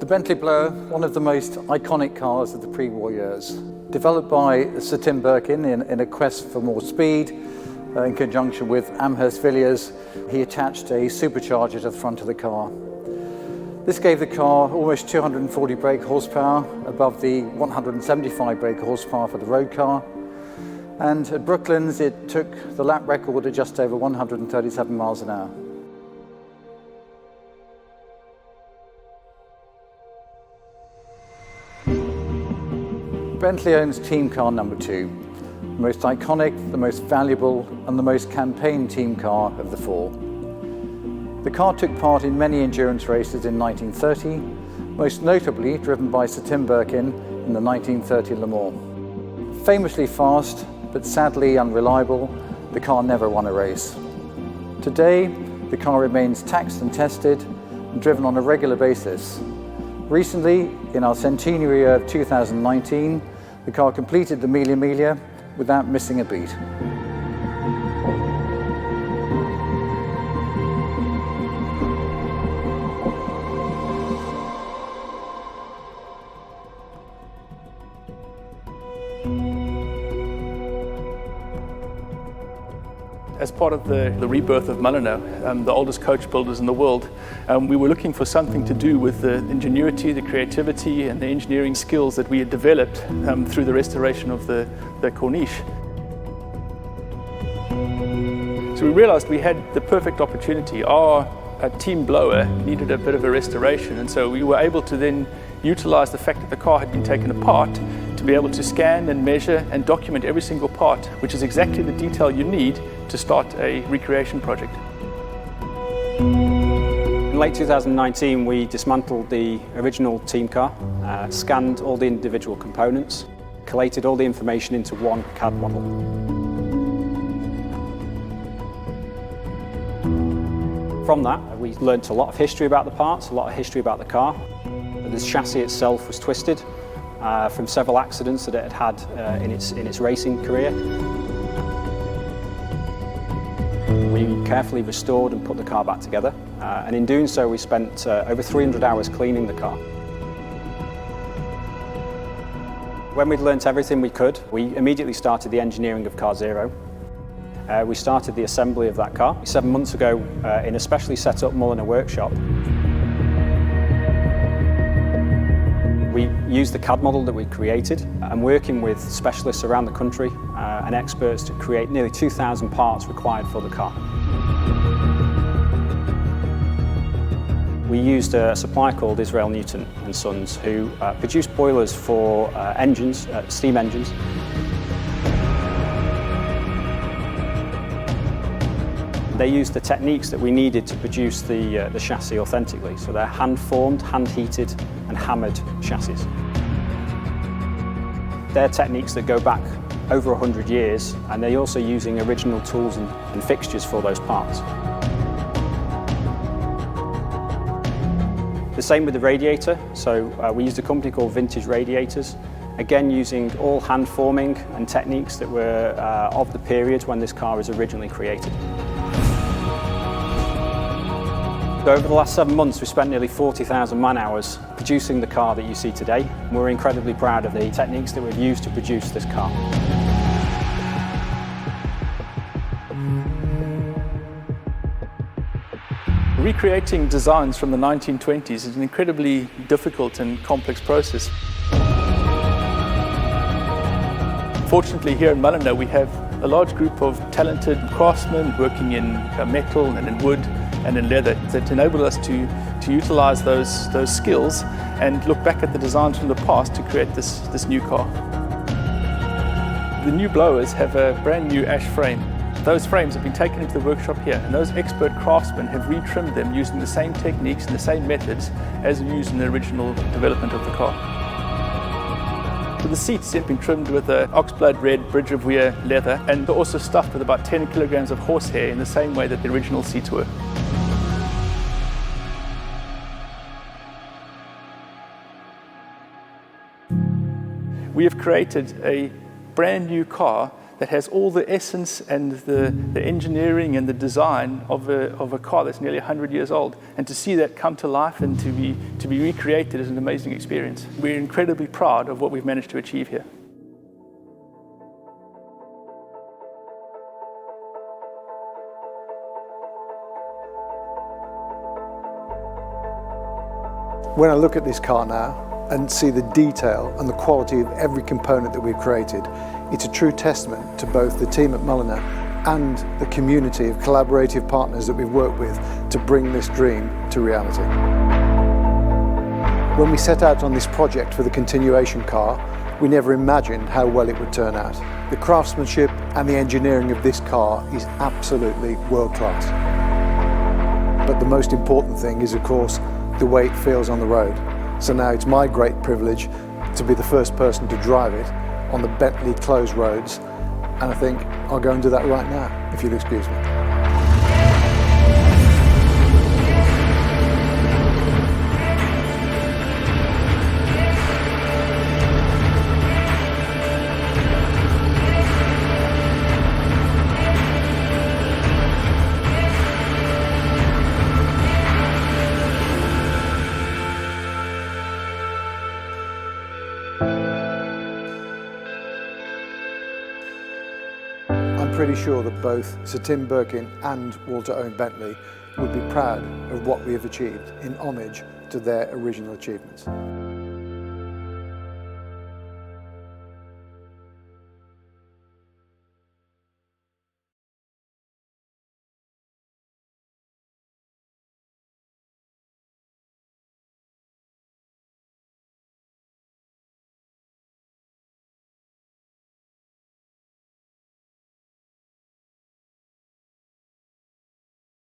Bentley Blower, one of the most iconic cars of the pre-war years. Developed by Sir Tim Birkin in a quest for more speed, in conjunction with Amherst Villiers, he attached a supercharger to the front of the car. This gave the car almost 240 brake horsepower, above the 175 brake horsepower for the road car. And at Brooklands, it took the lap record at just over 137 miles an hour. Bentley owns team car number 2, the most iconic, the most valuable and the most campaigned team car of the 4. The car took part in many endurance races in 1930, most notably driven by Sir Tim Birkin in the 1930 Le Mans. Famously fast, but sadly unreliable, the car never won a race. Today, the car remains taxed and tested and driven on a regular basis. Recently, in our centenary year of 2019, the car completed the Mille Miglia without missing a beat. As part of the rebirth of Mulliner, the oldest coach builders in the world, we were looking for something to do with the ingenuity, the creativity and the engineering skills that we had developed through the restoration of the Corniche. So we realized we had the perfect opportunity. Our team blower needed a bit of a restoration, and so we were able to then utilize the fact that the car had been taken apart to be able to scan and measure and document every single part, which is exactly the detail you need to start a recreation project. In late 2019, we dismantled the original team car, scanned all the individual components, collated all the information into one CAD model. From that, we learnt a lot of history about the parts, a lot of history about the car. The chassis itself was twisted from several accidents that it had had in its racing career. We carefully restored and put the car back together, and in doing so we spent over 300 hours cleaning the car. When we'd learnt everything we could, we immediately started the engineering of Carro Zero. We started the assembly of that car 7 months ago in a specially set up Mulliner workshop. We used the CAD model that we created and working with specialists around the country and experts to create nearly 2,000 parts required for the car. We used a supplier called Israel Newton and Sons who produced boilers for engines, steam engines. They used the techniques that we needed to produce the chassis authentically. So they're hand-formed, hand-heated and hammered chassis. They're techniques that go back over 100 years, and they're also using original tools and fixtures for those parts. The same with the radiator. So we used a company called Vintage Radiators, again using all hand forming and techniques that were of the period when this car was originally created. So over the last 7 months, we spent nearly 40,000 man-hours producing the car that you see today. We're incredibly proud of the techniques that we've used to produce this car. Recreating designs from the 1920s is an incredibly difficult and complex process. Fortunately, here in Mulliner, we have a large group of talented craftsmen working in metal and in wood and in leather that enable us to utilize those skills and look back at the designs from the past to create this new car. The new blowers have a brand new ash frame. Those frames have been taken into the workshop here, and those expert craftsmen have retrimmed them using the same techniques and the same methods as used in the original development of the car. So the seats have been trimmed with an oxblood red Bridge of Weir leather and also stuffed with about 10 kilograms of horsehair in the same way that the original seats were. We have created a brand new car that has all the essence and the engineering and the design of a car that's nearly 100 years old. And to see that come to life and to be recreated is an amazing experience. We're incredibly proud of what we've managed to achieve here. When I look at this car now and see the detail and the quality of every component that we've created, it's a true testament to both the team at Mulliner and the community of collaborative partners that we've worked with to bring this dream to reality. When we set out on this project for the continuation car, we never imagined how well it would turn out. The craftsmanship and the engineering of this car is absolutely world class. But the most important thing is, of course, the way it feels on the road. So now it's my great privilege to be the first person to drive it on the Bentley closed roads, and I think I'll go and do that right now, if you'll excuse me. I'm pretty sure that both Sir Tim Birkin and Walter Owen Bentley would be proud of what we have achieved in homage to their original achievements.